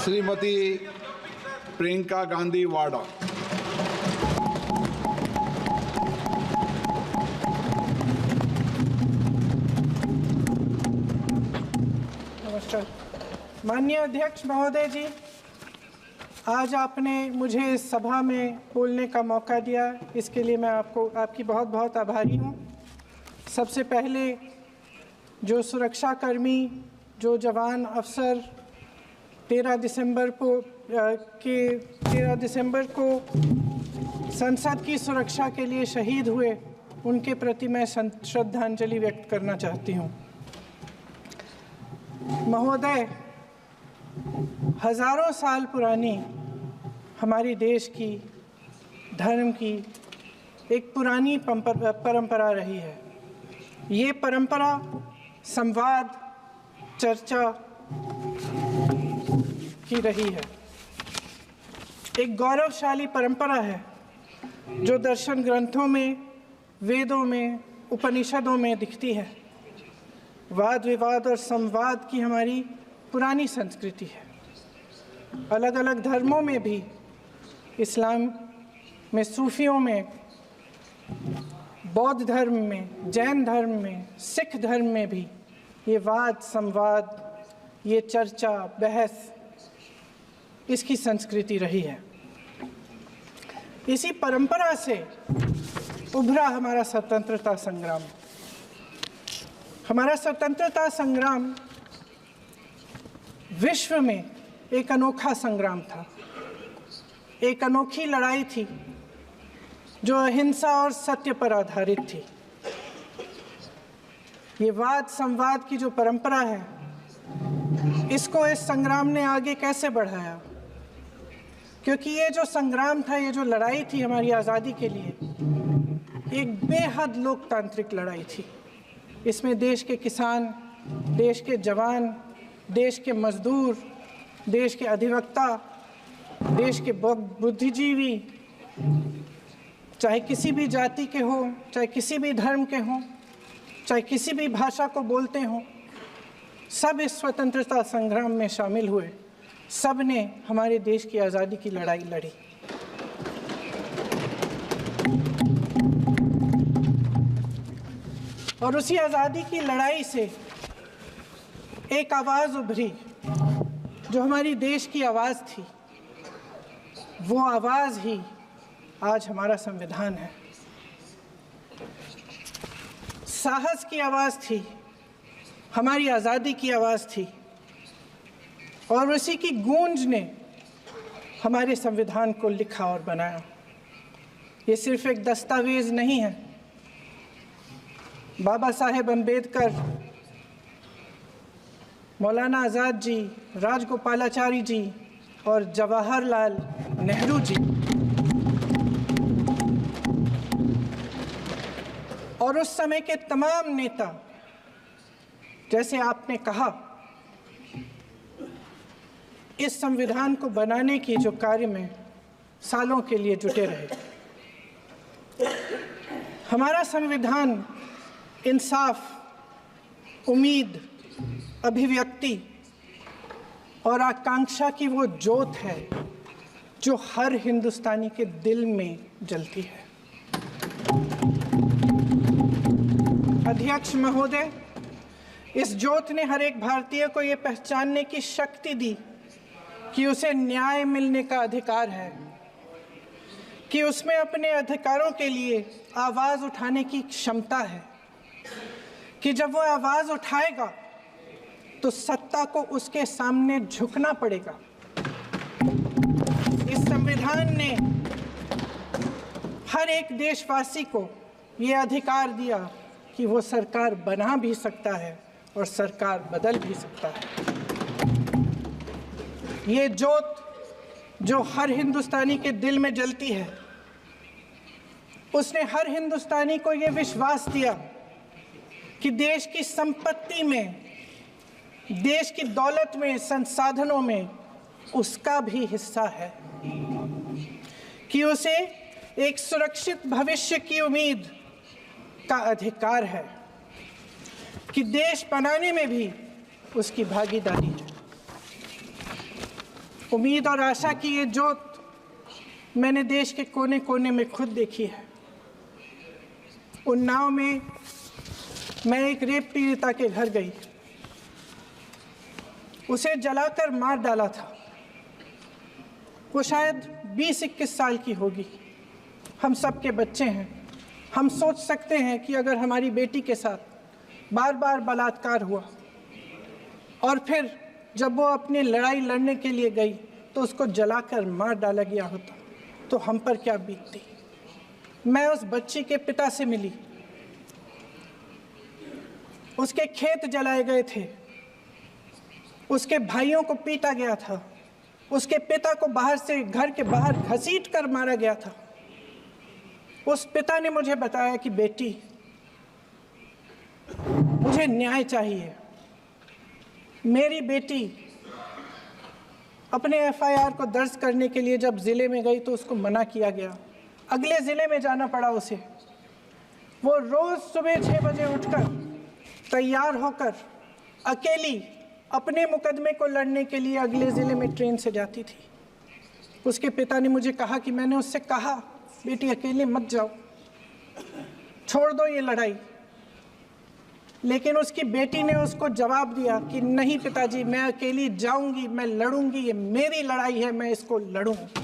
श्रीमती प्रियंका गांधी वाड़ा। नमस्कार। माननीय अध्यक्ष महोदय जी, आज आपने मुझे इस सभा में बोलने का मौका दिया, इसके लिए मैं आपकी बहुत बहुत आभारी हूँ। सबसे पहले जो सुरक्षाकर्मी, जो जवान अफसर 13 दिसंबर को संसद की सुरक्षा के लिए शहीद हुए, उनके प्रति मैं श्रद्धांजलि व्यक्त करना चाहती हूँ। महोदय, हजारों साल पुरानी हमारी देश की, धर्म की एक पुरानी परंपरा रही है। ये परंपरा संवाद, चर्चा की रही है। एक गौरवशाली परंपरा है जो दर्शन ग्रंथों में, वेदों में, उपनिषदों में दिखती है। वाद विवाद और संवाद की हमारी पुरानी संस्कृति है। अलग अलग धर्मों में भी, इस्लाम में, सूफियों में, बौद्ध धर्म में, जैन धर्म में, सिख धर्म में भी ये वाद संवाद, ये चर्चा बहस, इसकी संस्कृति रही है। इसी परंपरा से उभरा हमारा स्वतंत्रता संग्राम। हमारा स्वतंत्रता संग्राम विश्व में एक अनोखा संग्राम था, एक अनोखी लड़ाई थी जो अहिंसा और सत्य पर आधारित थी। ये वाद संवाद की जो परंपरा है, इसको इस संग्राम ने आगे कैसे बढ़ाया? क्योंकि ये जो संग्राम था, ये जो लड़ाई थी हमारी आज़ादी के लिए, एक बेहद लोकतांत्रिक लड़ाई थी। इसमें देश के किसान, देश के जवान, देश के मजदूर, देश के अधिवक्ता, देश के बुद्धिजीवी, चाहे किसी भी जाति के हों, चाहे किसी भी धर्म के हों, चाहे किसी भी भाषा को बोलते हों, सब इस स्वतंत्रता संग्राम में शामिल हुए। सब ने हमारे देश की आज़ादी की लड़ाई लड़ी। और उसी आज़ादी की लड़ाई से एक आवाज़ उभरी जो हमारी देश की आवाज़ थी। वो आवाज़ ही आज हमारा संविधान है। साहस की आवाज़ थी, हमारी आज़ादी की आवाज़ थी, और उसी की गूंज ने हमारे संविधान को लिखा और बनाया। ये सिर्फ एक दस्तावेज नहीं है। बाबा साहेब अम्बेडकर, मौलाना आज़ाद जी, राजगोपालाचारी जी और जवाहरलाल नेहरू जी और उस समय के तमाम नेता, जैसे आपने कहा, इस संविधान को बनाने की जो कार्य में सालों के लिए जुटे रहे। हमारा संविधान इंसाफ, उम्मीद, अभिव्यक्ति और आकांक्षा की वो ज्योत है जो हर हिंदुस्तानी के दिल में जलती है। अध्यक्ष महोदय, इस ज्योत ने हर एक भारतीय को ये पहचानने की शक्ति दी कि उसे न्याय मिलने का अधिकार है, कि उसमें अपने अधिकारों के लिए आवाज़ उठाने की क्षमता है, कि जब वो आवाज़ उठाएगा तो सत्ता को उसके सामने झुकना पड़ेगा। इस संविधान ने हर एक देशवासी को ये अधिकार दिया कि वो सरकार बना भी सकता है और सरकार बदल भी सकता है। ये ज्योत जो हर हिंदुस्तानी के दिल में जलती है, उसने हर हिंदुस्तानी को ये विश्वास दिया कि देश की संपत्ति में, देश की दौलत में, संसाधनों में उसका भी हिस्सा है, कि उसे एक सुरक्षित भविष्य की उम्मीद का अधिकार है, कि देश बनाने में भी उसकी भागीदारी है। उम्मीद और आशा की ये जोत मैंने देश के कोने कोने में खुद देखी है। उन्नाव में मैं एक रेप पीड़िता के घर गई, उसे जलाकर मार डाला था। वो शायद 20-21 साल की होगी। हम सबके बच्चे हैं। हम सोच सकते हैं कि अगर हमारी बेटी के साथ बार बार बलात्कार हुआ और फिर जब वो अपनी लड़ाई लड़ने के लिए गई तो उसको जलाकर मार डाला गया होता तो हम पर क्या बीतती। मैं उस बच्ची के पिता से मिली। उसके खेत जलाए गए थे, उसके भाइयों को पीटा गया था, उसके पिता को बाहर से घर के बाहर घसीट कर मारा गया था। उस पिता ने मुझे बताया कि बेटी, मुझे न्याय चाहिए। मेरी बेटी अपने एफआईआर को दर्ज करने के लिए जब ज़िले में गई तो उसको मना किया गया। अगले ज़िले में जाना पड़ा उसे। वो रोज़ सुबह 6 बजे उठकर तैयार होकर अकेली अपने मुकदमे को लड़ने के लिए अगले ज़िले में ट्रेन से जाती थी। उसके पिता ने मुझे कहा कि मैंने उससे कहा, बेटी अकेले मत जाओ, छोड़ दो ये लड़ाई। लेकिन उसकी बेटी ने उसको जवाब दिया कि नहीं पिताजी, मैं अकेली जाऊंगी, मैं लड़ूंगी, ये मेरी लड़ाई है, मैं इसको लड़ूंगी।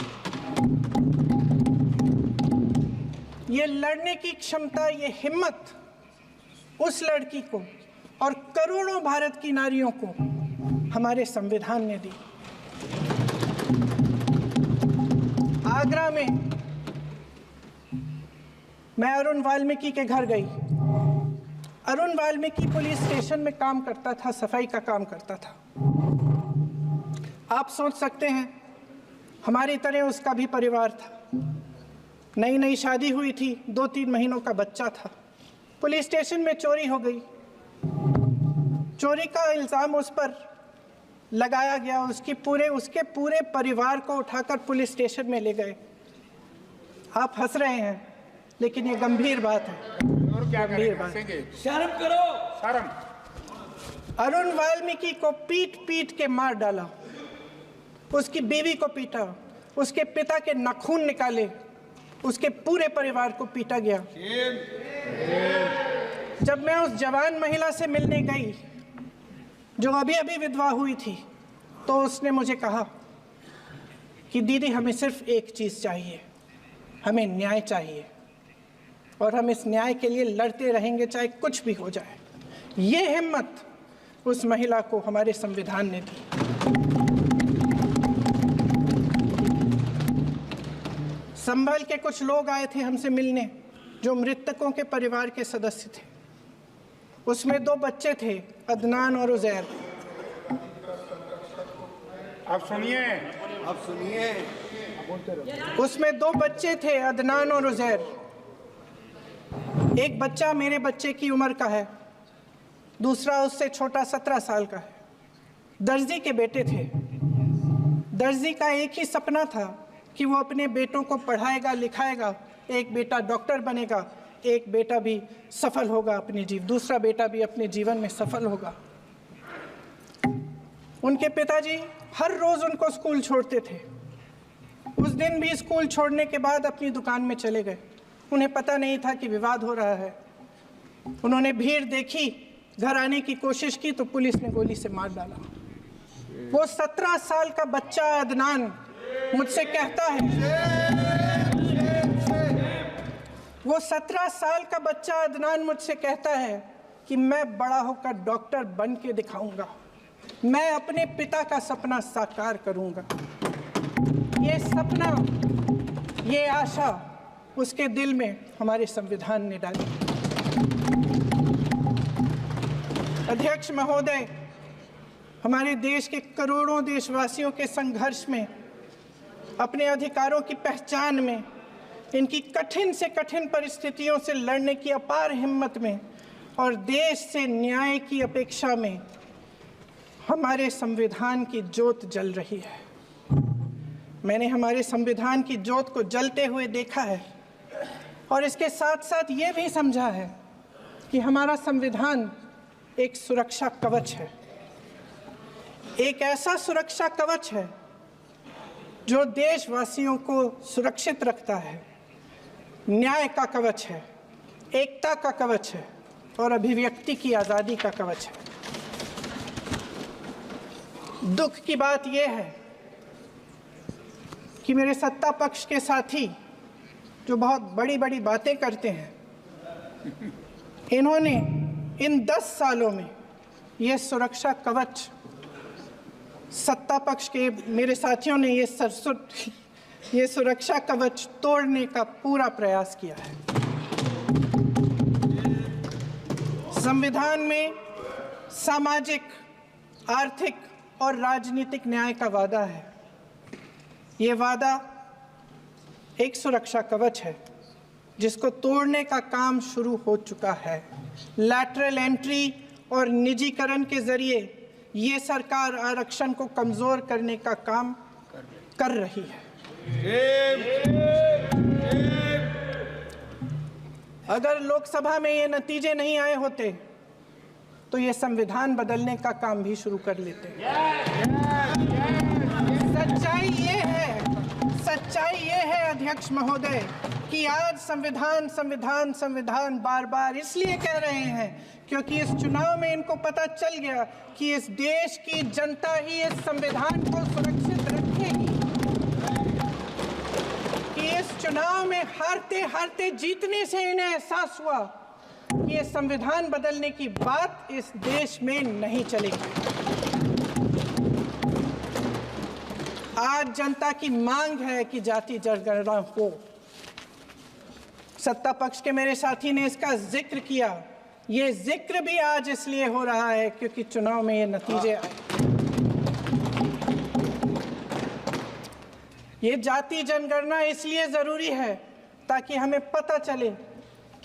ये लड़ने की क्षमता, ये हिम्मत उस लड़की को और करोड़ों भारत की नारियों को हमारे संविधान ने दी। आगरा में मैं अरुण वाल्मीकि के घर गई। अरुण वाल्मीकि पुलिस स्टेशन में काम करता था, सफाई का काम करता था। आप सोच सकते हैं हमारी तरह उसका भी परिवार था। नई नई शादी हुई थी, 2-3 महीनों का बच्चा था। पुलिस स्टेशन में चोरी हो गई। चोरी का इल्ज़ाम उस पर लगाया गया। उसके पूरे परिवार को उठाकर पुलिस स्टेशन में ले गए। आप हंस रहे हैं, लेकिन ये गंभीर बात है। गंभीर बात। शर्म करो, शर्म। अरुण वाल्मीकि को पीट पीट के मार डाला, उसकी बीवी को पीटा, उसके पिता के नाखून निकाले, उसके पूरे परिवार को पीटा गया। जब मैं उस जवान महिला से मिलने गई जो अभी अभी विधवा हुई थी, तो उसने मुझे कहा कि दीदी, हमें सिर्फ एक चीज़ चाहिए, हमें न्याय चाहिए और हम इस न्याय के लिए लड़ते रहेंगे, चाहे कुछ भी हो जाए। ये हिम्मत उस महिला को हमारे संविधान ने दी। संभल के कुछ लोग आए थे हमसे मिलने जो मृतकों के परिवार के सदस्य थे। उसमें 2 बच्चे थे, अदनान और उजैर। अब सुनिए। उसमें 2 बच्चे थे, अदनान और उजैर। एक बच्चा मेरे बच्चे की उम्र का है, दूसरा उससे छोटा 17 साल का है। दर्जी के बेटे थे। दर्जी का एक ही सपना था कि वो अपने बेटों को पढ़ाएगा, लिखाएगा। एक बेटा डॉक्टर बनेगा, एक बेटा भी सफल होगा दूसरा बेटा भी अपने जीवन में सफल होगा। उनके पिताजी हर रोज़ उनको स्कूल छोड़ते थे। उस दिन भी स्कूल छोड़ने के बाद अपनी दुकान में चले गए। उन्हें पता नहीं था कि विवाद हो रहा है। उन्होंने भीड़ देखी, घर आने की कोशिश की तो पुलिस ने गोली से मार डाला। वो 17 साल का बच्चा अदनान मुझसे कहता है, वो 17 साल का बच्चा अदनान मुझसे कहता है कि मैं बड़ा होकर डॉक्टर बन के दिखाऊंगा, मैं अपने पिता का सपना साकार करूंगा। ये सपना, ये आशा उसके दिल में हमारे संविधान ने डाली। अध्यक्ष महोदय, हमारे देश के करोड़ों देशवासियों के संघर्ष में, अपने अधिकारों की पहचान में, इनकी कठिन से कठिन परिस्थितियों से लड़ने की अपार हिम्मत में और देश से न्याय की अपेक्षा में हमारे संविधान की ज्योत जल रही है। मैंने हमारे संविधान की ज्योत को जलते हुए देखा है और इसके साथ साथ ये भी समझा है कि हमारा संविधान एक सुरक्षा कवच है। एक ऐसा सुरक्षा कवच है जो देशवासियों को सुरक्षित रखता है, न्याय का कवच है, एकता का कवच है और अभिव्यक्ति की आज़ादी का कवच है। दुख की बात यह है कि मेरे सत्ता पक्ष के साथी जो बहुत बड़ी बड़ी बातें करते हैं, इन्होंने इन 10 सालों में ये सुरक्षा कवच, सत्ता पक्ष के मेरे साथियों ने ये सुरक्षा कवच तोड़ने का पूरा प्रयास किया है। संविधान में सामाजिक, आर्थिक और राजनीतिक न्याय का वादा है। ये वादा एक सुरक्षा कवच है जिसको तोड़ने का काम शुरू हो चुका है। लैटरल एंट्री और निजीकरण के जरिए ये सरकार आरक्षण को कमजोर करने का काम कर रही है। अगर लोकसभा में ये नतीजे नहीं आए होते तो ये संविधान बदलने का काम भी शुरू कर लेते। सच्चाई ये है अध्यक्ष महोदय कि आज संविधान बार बार इसलिए कह रहे हैं क्योंकि इस चुनाव में इनको पता चल गया कि इस देश की जनता ही इस संविधान को सुरक्षित रखेगी, कि इस चुनाव में हारते हारते जीतने से इन्हें एहसास हुआ कि ये संविधान बदलने की बात इस देश में नहीं चलेगी। आज जनता की मांग है कि जाति जनगणना हो। सत्ता पक्ष के मेरे साथी ने इसका जिक्र किया। ये जिक्र भी आज इसलिए हो रहा है क्योंकि चुनाव में ये नतीजे आए। ये जाति जनगणना इसलिए जरूरी है ताकि हमें पता चले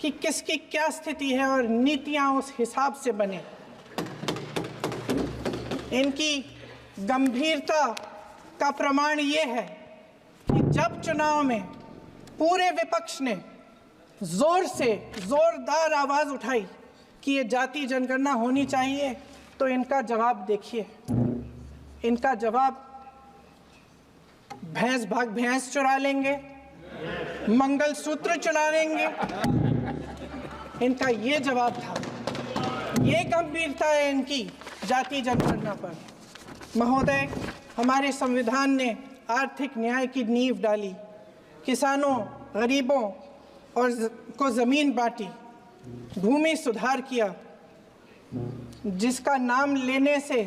कि किसकी क्या स्थिति है और नीतियां उस हिसाब से बने। इनकी गंभीरता का प्रमाण ये है कि जब चुनाव में पूरे विपक्ष ने जोरदार आवाज उठाई कि ये जाति जनगणना होनी चाहिए, तो इनका जवाब देखिए। इनका जवाब भैंस भाग भैंस चुरा लेंगे, मंगलसूत्र चुरा लेंगे, इनका ये जवाब था। ये गंभीरता है इनकी जाति जनगणना पर। महोदय, हमारे संविधान ने आर्थिक न्याय की नींव डाली, किसानों, गरीबों और को जमीन बांटी, भूमि सुधार किया, जिसका नाम लेने से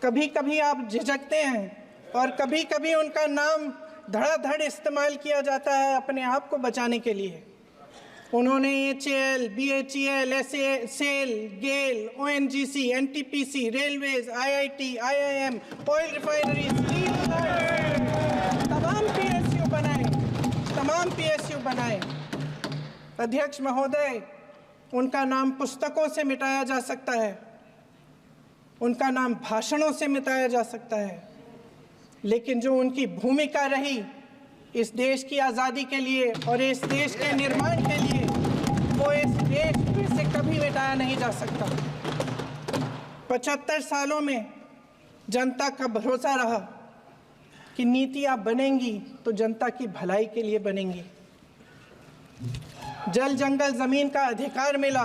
कभी कभी आप झिझकते हैं और कभी कभी उनका नाम धड़ाधड़ इस्तेमाल किया जाता है अपने आप को बचाने के लिए। उन्होंने HAL, BHEL, SAL, GAIL, ONGC, NTPC, railways, IIT, IIM, oil refinery, तमाम PSU बनाए। अध्यक्ष महोदय, उनका नाम पुस्तकों से मिटाया जा सकता है, उनका नाम भाषणों से मिटाया जा सकता है, लेकिन जो उनकी भूमिका रही इस देश की आज़ादी के लिए और इस देश के निर्माण के लिए, वो इस देश में से कभी मिटाया नहीं जा सकता। 75 सालों में जनता का भरोसा रहा कि नीतियाँ बनेंगी तो जनता की भलाई के लिए बनेंगी। जल जंगल जमीन का अधिकार मिला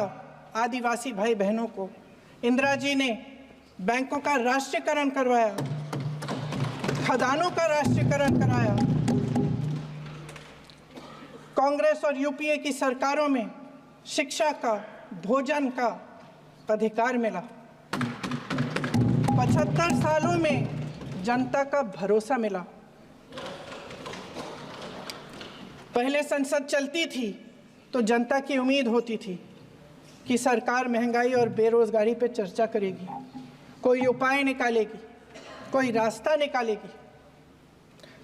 आदिवासी भाई बहनों को। इंदिरा जी ने बैंकों का राष्ट्रीयकरण करवाया, खदानों का राष्ट्रीयकरण कराया। कांग्रेस और यूपीए की सरकारों में शिक्षा का, भोजन का अधिकार मिला। 75 सालों में जनता का भरोसा मिला। पहले संसद चलती थी तो जनता की उम्मीद होती थी कि सरकार महंगाई और बेरोजगारी पर चर्चा करेगी, कोई उपाय निकालेगी, कोई रास्ता निकालेगी।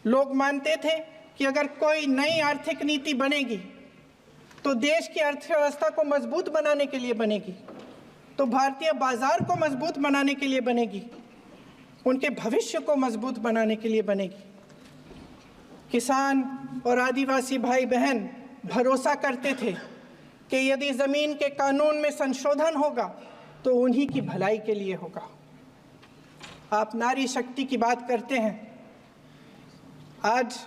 लोग मानते थे कि अगर कोई नई आर्थिक नीति बनेगी तो देश की अर्थव्यवस्था को मजबूत बनाने के लिए बनेगी, तो भारतीय बाजार को मजबूत बनाने के लिए बनेगी, उनके भविष्य को मजबूत बनाने के लिए बनेगी। किसान और आदिवासी भाई बहन भरोसा करते थे कि यदि ज़मीन के कानून में संशोधन होगा तो उन्हीं की भलाई के लिए होगा। आप नारी शक्ति की बात करते हैं। आज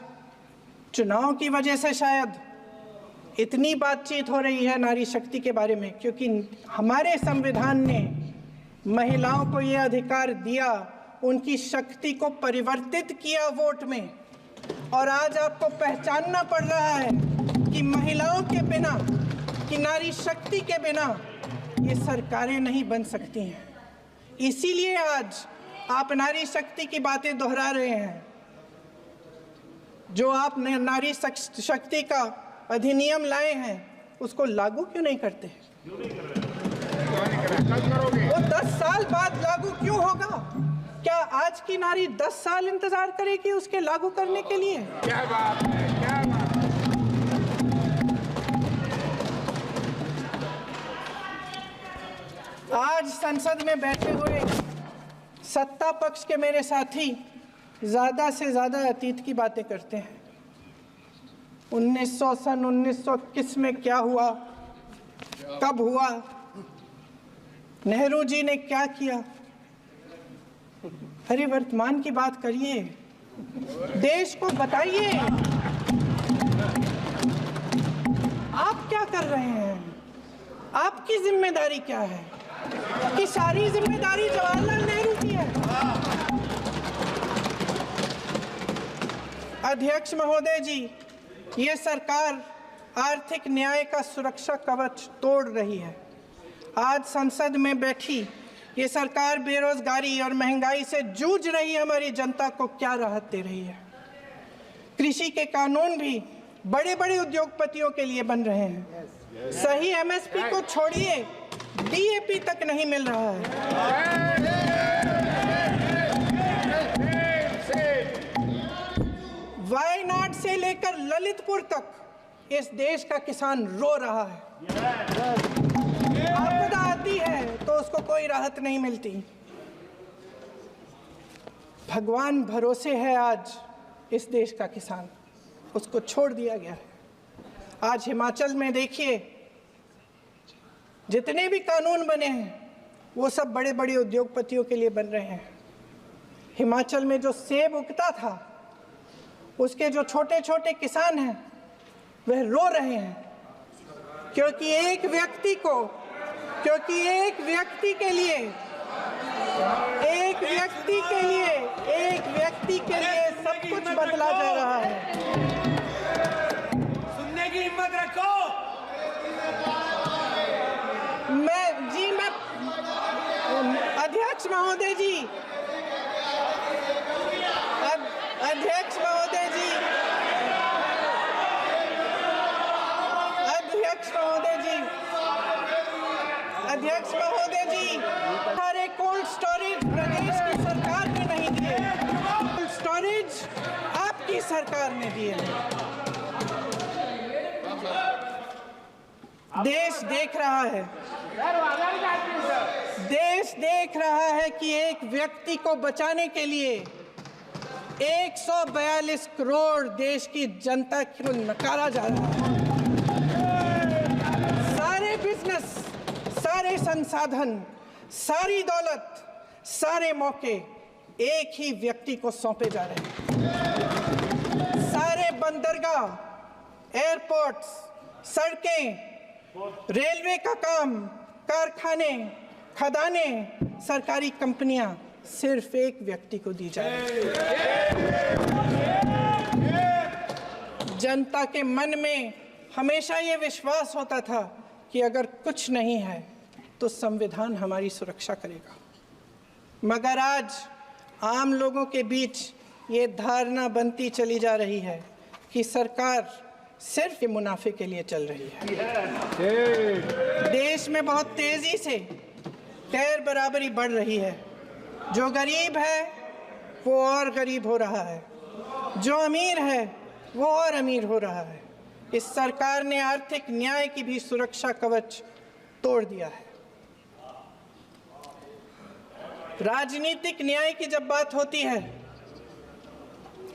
चुनाव की वजह से शायद इतनी बातचीत हो रही है नारी शक्ति के बारे में, क्योंकि हमारे संविधान ने महिलाओं को ये अधिकार दिया, उनकी शक्ति को परिवर्तित किया वोट में। और आज आपको पहचानना पड़ रहा है कि महिलाओं के बिना, कि नारी शक्ति के बिना ये सरकारें नहीं बन सकती हैं। इसीलिए आज आप नारी शक्ति की बातें दोहरा रहे हैं। जो आप नारी शक्ति का अधिनियम लाए हैं उसको लागू क्यों नहीं करते? वो 10 साल बाद लागू क्यों होगा? क्या आज की नारी 10 साल इंतजार करेगी उसके लागू करने के लिए? क्या बात है, क्या बात है। आज संसद में बैठे हुए सत्ता पक्ष के मेरे साथी ज्यादा से ज्यादा अतीत की बातें करते हैं। 1921 में क्या हुआ, कब हुआ, नेहरू जी ने क्या किया। अरे वर्तमान की बात करिए, देश को बताइए आप क्या कर रहे हैं, आपकी जिम्मेदारी क्या है? कि सारी जिम्मेदारी जवाहरलाल नेहरू की है। अध्यक्ष महोदय जी, ये सरकार आर्थिक न्याय का सुरक्षा कवच तोड़ रही है। आज संसद में बैठी ये सरकार बेरोजगारी और महंगाई से जूझ रही हमारी जनता को क्या राहत दे रही है? कृषि के कानून भी बड़े बड़े उद्योगपतियों के लिए बन रहे हैं। सही एमएसपी को छोड़िए, डीएपी तक नहीं मिल रहा है। वायनाड से लेकर ललितपुर तक इस देश का किसान रो रहा है। आपदा आती है तो उसको कोई राहत नहीं मिलती। भगवान भरोसे है आज इस देश का किसान, उसको छोड़ दिया गया है। आज हिमाचल में देखिए, जितने भी कानून बने हैं वो सब बड़े बड़े उद्योगपतियों के लिए बन रहे हैं। हिमाचल में जो सेब उगता था उसके जो छोटे छोटे किसान हैं वह रो रहे हैं, क्योंकि एक व्यक्ति के लिए सब कुछ बदला जा रहा है। सुनने की हिम्मत रखो। अध्यक्ष महोदय जी, हमारे कोल्ड स्टोरेज प्रदेश की सरकार ने नहीं दिए, कोल्ड स्टोरेज आपकी सरकार ने दिए। देश देख रहा है कि एक व्यक्ति को बचाने के लिए 142 करोड़ देश की जनता को नकारा जा रहा है। सारे बिजनेस, सारे संसाधन, सारी दौलत, सारे मौके एक ही व्यक्ति को सौंपे जा रहे हैं। सारे बंदरगाह, एयरपोर्ट्स, सड़कें, रेलवे का काम, कारखाने, खदानें, सरकारी कंपनियां सिर्फ एक व्यक्ति को दी जा रही है। जनता के मन में हमेशा ये विश्वास होता था कि अगर कुछ नहीं है तो संविधान हमारी सुरक्षा करेगा, मगर आज आम लोगों के बीच ये धारणा बनती चली जा रही है कि सरकार सिर्फ मुनाफे के लिए चल रही है। देश में बहुत तेजी से गैर बराबरी बढ़ रही है। जो गरीब है वो और गरीब हो रहा है, जो अमीर है वो और अमीर हो रहा है। इस सरकार ने आर्थिक न्याय की भी सुरक्षा कवच तोड़ दिया है। राजनीतिक न्याय की जब बात होती है,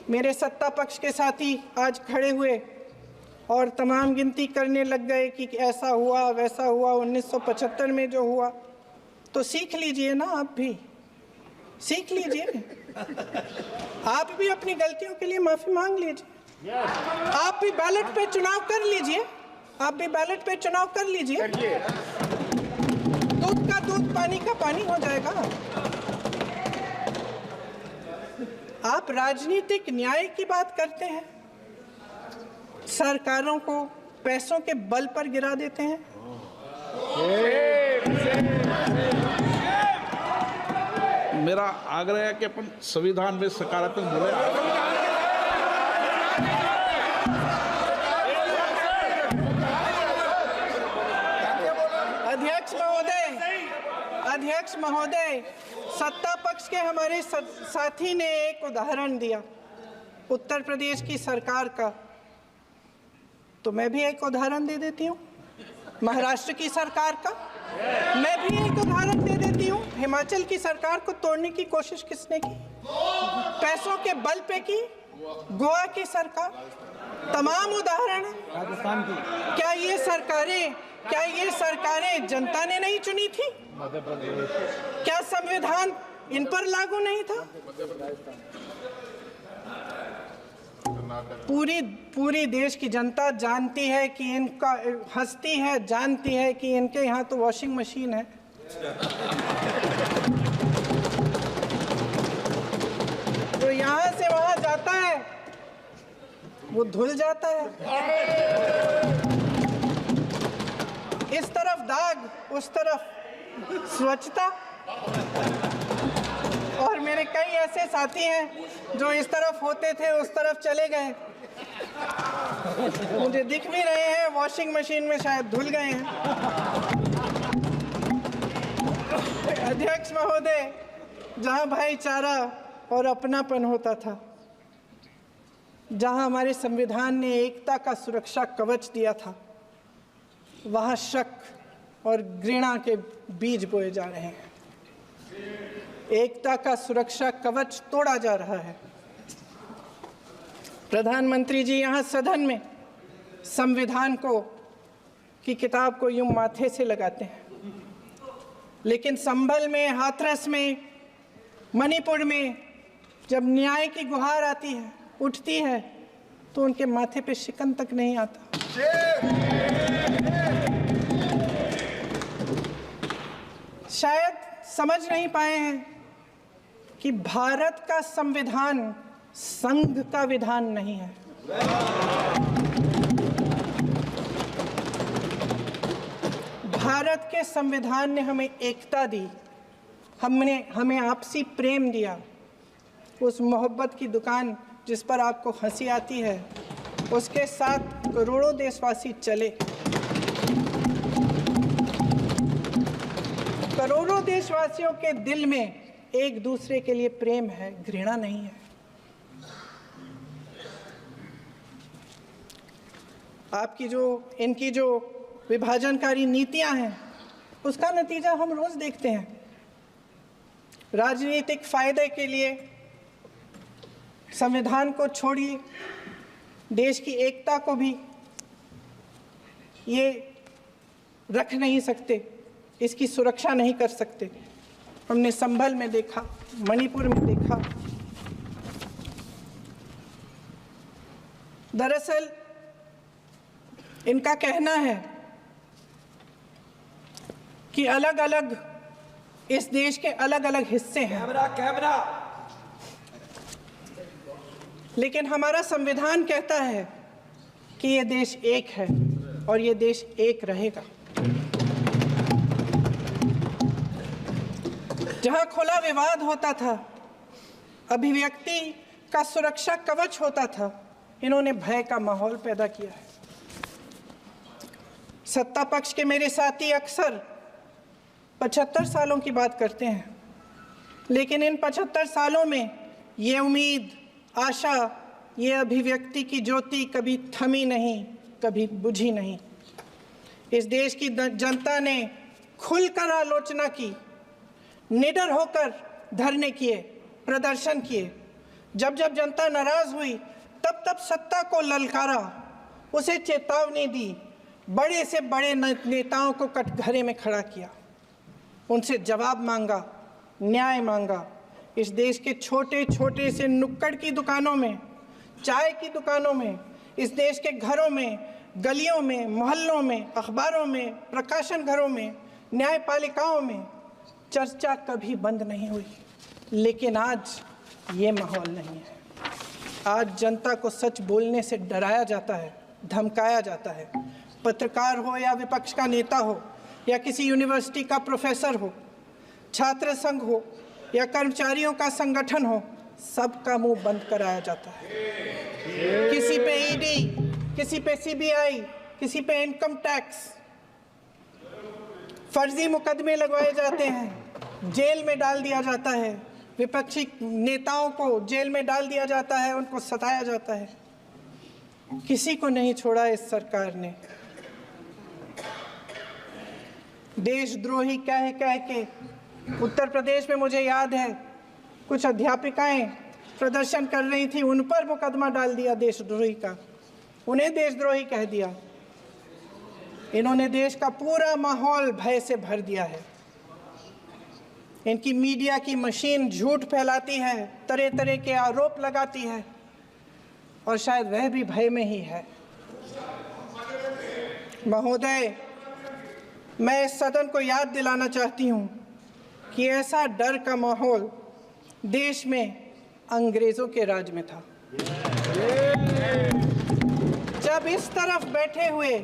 मेरे सत्ता पक्ष के साथी आज खड़े हुए और तमाम गिनती करने लग गए कि ऐसा हुआ वैसा हुआ, 1975 में जो हुआ, तो सीख लीजिए ना आप भी। सीख लीजिए। आप भी अपनी गलतियों के लिए माफी मांग लीजिए। आप भी बैलेट पे चुनाव कर लीजिए। आप भी बैलेट पे चुनाव कर लीजिए। दूध का दूध, पानी का पानी हो जाएगा। आप राजनीतिक न्याय की बात करते हैं, सरकारों को पैसों के बल पर गिरा देते हैं। मेरा आग्रह है कि अपन संविधान में सकारात्मक बोले। अध्यक्ष महोदय, सत्ता पक्ष के हमारे साथी ने एक उदाहरण दिया उत्तर प्रदेश की सरकार का, तो मैं भी एक उदाहरण दे देती हूँ महाराष्ट्र की सरकार का। मैं भी एक उदाहरण दे देती हूँ हिमाचल की सरकार को तोड़ने की कोशिश किसने की, पैसों के बल पे की, गोवा की सरकार। तमाम उदाहरण राजस्थान की। क्या ये सरकारें जनता ने नहीं चुनी थी? क्या संविधान इन पर लागू नहीं था? पूरी देश की जनता जानती है कि इनका हंसती है, जानती है कि इनके यहाँ तो वॉशिंग मशीन है। तो यहाँ से वहां जाता है, वो धुल जाता है। इस तरफ दाग, उस तरफ स्वच्छता। और मेरे कई ऐसे साथी हैं जो इस तरफ होते थे उस तरफ चले गए, मुझे दिख भी रहे हैं, वॉशिंग मशीन में शायद धुल गए हैं। अध्यक्ष महोदय, जहां भाईचारा और अपनापन होता था, जहां हमारे संविधान ने एकता का सुरक्षा कवच दिया था, वहां शक और घृणा के बीज बोए जा रहे हैं। एकता का सुरक्षा कवच तोड़ा जा रहा है। प्रधानमंत्री जी यहाँ सदन में संविधान की किताब को यूं माथे से लगाते हैं, लेकिन संभल में, हाथरस में, मणिपुर में जब न्याय की गुहार आती है, उठती है, तो उनके माथे पे शिकन तक नहीं आता। शायद समझ नहीं पाए हैं कि भारत का संविधान संघ का विधान नहीं है। भारत के संविधान ने हमें एकता दी, हमें आपसी प्रेम दिया। उस मोहब्बत की दुकान जिस पर आपको हंसी आती है, उसके साथ करोड़ों देशवासी चले। करोड़ों देशवासियों के दिल में एक दूसरे के लिए प्रेम है, घृणा नहीं है। इनकी जो विभाजनकारी नीतियां हैं, उसका नतीजा हम रोज देखते हैं। राजनीतिक फायदे के लिए संविधान को छोड़िए, देश की एकता को भी ये रख नहीं सकते, इसकी सुरक्षा नहीं कर सकते। हमने संभल में देखा, मणिपुर में देखा। दरअसल इनका कहना है कि अलग अलग इस देश के अलग अलग हिस्से हैं, लेकिन हमारा संविधान कहता है कि ये देश एक है और ये देश एक रहेगा। जहां खुला विवाद होता था, अभिव्यक्ति का सुरक्षा कवच होता था, इन्होंने भय का माहौल पैदा किया है। सत्ता पक्ष के मेरे साथी अक्सर 75 सालों की बात करते हैं, लेकिन इन 75 सालों में ये उम्मीद, आशा, ये अभिव्यक्ति की ज्योति कभी थमी नहीं, कभी बुझी नहीं। इस देश की जनता ने खुलकर आलोचना की, निडर होकर धरने किए, प्रदर्शन किए। जब जब जनता नाराज हुई, तब तब सत्ता को ललकारा, उसे चेतावनी दी, बड़े से बड़े नेताओं को कटघरे में खड़ा किया, उनसे जवाब मांगा, न्याय मांगा। इस देश के छोटे छोटे से नुक्कड़ की दुकानों में, चाय की दुकानों में, इस देश के घरों में, गलियों में, मोहल्लों में, अखबारों में, प्रकाशन घरों में, न्यायपालिकाओं में चर्चा कभी बंद नहीं हुई। लेकिन आज ये माहौल नहीं है। आज जनता को सच बोलने से डराया जाता है, धमकाया जाता है। पत्रकार हो या विपक्ष का नेता हो या किसी यूनिवर्सिटी का प्रोफेसर हो, छात्र संघ हो या कर्मचारियों का संगठन हो, सबका मुंह बंद कराया जाता है। किसी पे ईडी, किसी पे सीबीआई, किसी पे इनकम टैक्स, फर्जी मुकदमे लगवाए जाते हैं, जेल में डाल दिया जाता है, विपक्षी नेताओं को जेल में डाल दिया जाता है, उनको सताया जाता है। किसी को नहीं छोड़ा इस सरकार ने। देशद्रोही कह के उत्तर प्रदेश में मुझे याद है कुछ अध्यापिकाएं प्रदर्शन कर रही थी, उन पर मुकदमा डाल दिया देशद्रोही का, उन्हें देशद्रोही कह दिया। इन्होंने देश का पूरा माहौल भय से भर दिया है। इनकी मीडिया की मशीन झूठ फैलाती है, तरह तरह के आरोप लगाती है, और शायद वह भी भय में ही है। महोदय, मैं इस सदन को याद दिलाना चाहती हूँ कि ऐसा डर का माहौल देश में अंग्रेजों के राज में था। जब इस तरफ बैठे हुए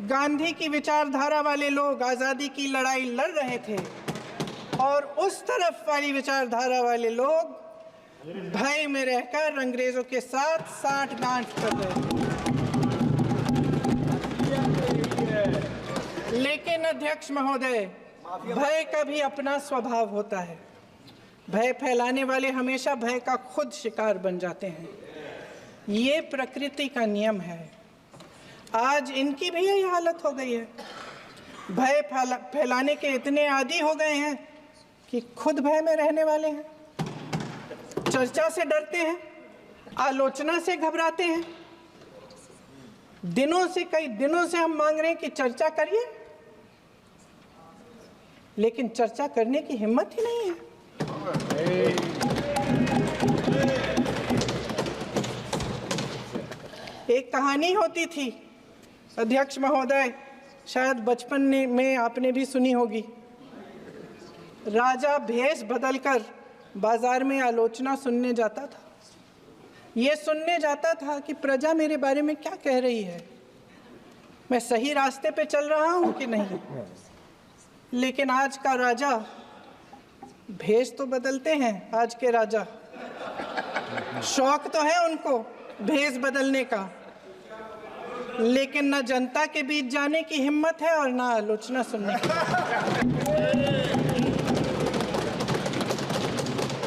गांधी की विचारधारा वाले लोग आज़ादी की लड़ाई लड़ रहे थे और उस तरफ वाली विचारधारा वाले लोग भय में रहकर अंग्रेजों के साथ साठगांठ कर रहे थे। लेकिन अध्यक्ष महोदय, भय का भी अपना स्वभाव होता है। भय फैलाने वाले हमेशा भय का खुद शिकार बन जाते हैं। ये प्रकृति का नियम है। आज इनकी भी यही हालत हो गई है। भय फैलाने के इतने आदी हो गए हैं कि खुद भय में रहने वाले हैं। चर्चा से डरते हैं, आलोचना से घबराते हैं। कई दिनों से हम मांग रहे हैं कि चर्चा करिए, लेकिन चर्चा करने की हिम्मत ही नहीं है। एक कहानी होती थी अध्यक्ष महोदय, शायद बचपन में आपने भी सुनी होगी। राजा भेष बदलकर बाजार में आलोचना सुनने जाता था। ये सुनने जाता था कि प्रजा मेरे बारे में क्या कह रही है, मैं सही रास्ते पे चल रहा हूँ कि नहीं। लेकिन आज का राजा, भेष तो बदलते हैं आज के राजा, शौक तो है उनको भेष बदलने का, लेकिन न जनता के बीच जाने की हिम्मत है और ना आलोचना सुनने की।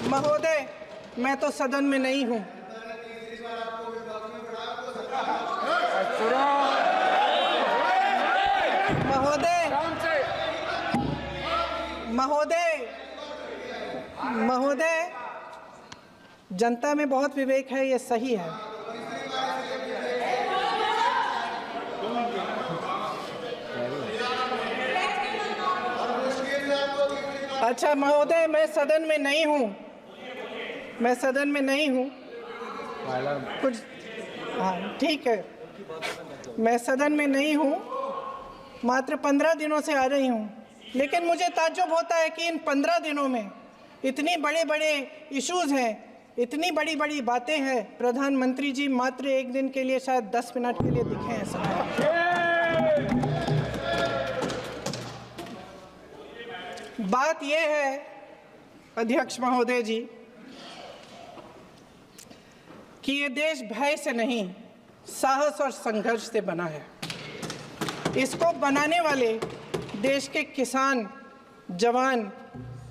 महोदय, मैं तो सदन में नहीं हूं। महोदय, जनता में बहुत विवेक है, ये सही है। अच्छा महोदय, मैं सदन में नहीं हूँ, कुछ हाँ ठीक है, मैं सदन में नहीं हूँ, मात्र 15 दिनों से आ रही हूँ। लेकिन मुझे ताज्जुब होता है कि इन 15 दिनों में इतनी बड़े इश्यूज हैं, इतनी बड़ी बातें हैं, प्रधानमंत्री जी मात्र एक दिन के लिए, शायद 10 मिनट के लिए दिखे हैं सदन। बात यह है अध्यक्ष महोदय जी कि ये देश भय से नहीं, साहस और संघर्ष से बना है। इसको बनाने वाले देश के किसान, जवान,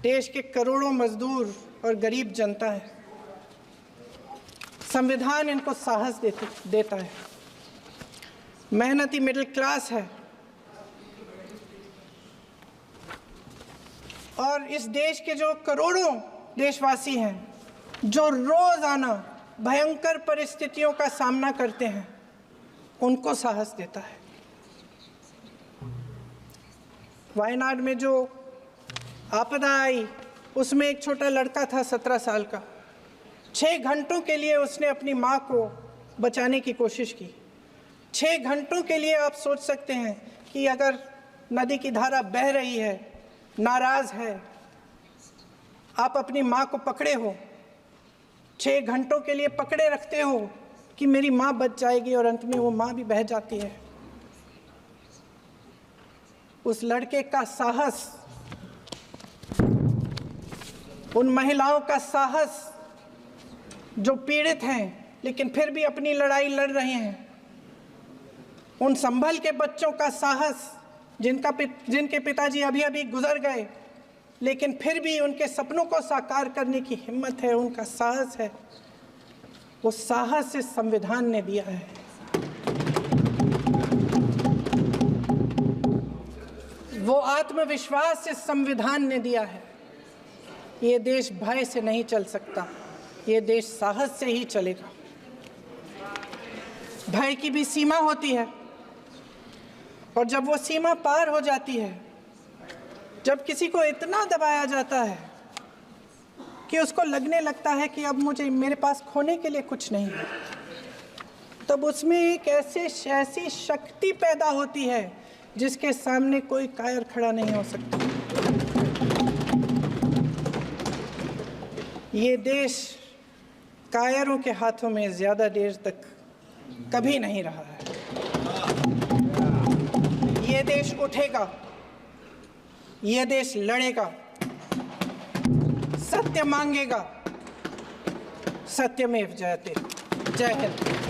देश के करोड़ों मजदूर और गरीब जनता है। संविधान इनको साहस देता है। मेहनती मिडिल क्लास है। और इस देश के जो करोड़ों देशवासी हैं, जो रोजाना भयंकर परिस्थितियों का सामना करते हैं, उनको साहस देता है। वायनाड में जो आपदा आई, उसमें एक छोटा लड़का था 17 साल का। 6 घंटों के लिए उसने अपनी माँ को बचाने की कोशिश की। 6 घंटों के लिए आप सोच सकते हैं कि अगर नदी की धारा बह रही है, नाराज है, आप अपनी माँ को पकड़े हो, 6 घंटों के लिए पकड़े रखते हो कि मेरी माँ बच जाएगी, और अंत में वो माँ भी बह जाती है। उस लड़के का साहस, उन महिलाओं का साहस जो पीड़ित हैं लेकिन फिर भी अपनी लड़ाई लड़ रहे हैं, उन संभल के बच्चों का साहस जिनके पिताजी अभी अभी गुजर गए लेकिन फिर भी उनके सपनों को साकार करने की हिम्मत है, उनका साहस है, वो साहस इस संविधान ने दिया है। वो आत्मविश्वास इस संविधान ने दिया है। ये देश भय से नहीं चल सकता, ये देश साहस से ही चलेगा। भय की भी सीमा होती है, और जब वो सीमा पार हो जाती है, जब किसी को इतना दबाया जाता है कि उसको लगने लगता है कि अब मेरे पास खोने के लिए कुछ नहीं है, तब उसमें एक ऐसी शक्ति पैदा होती है जिसके सामने कोई कायर खड़ा नहीं हो सकता। ये देश कायरों के हाथों में ज़्यादा देर तक कभी नहीं रहा है। ये देश उठेगा, ये देश लड़ेगा, सत्य मांगेगा, सत्यमेव जयते। जय हिंद।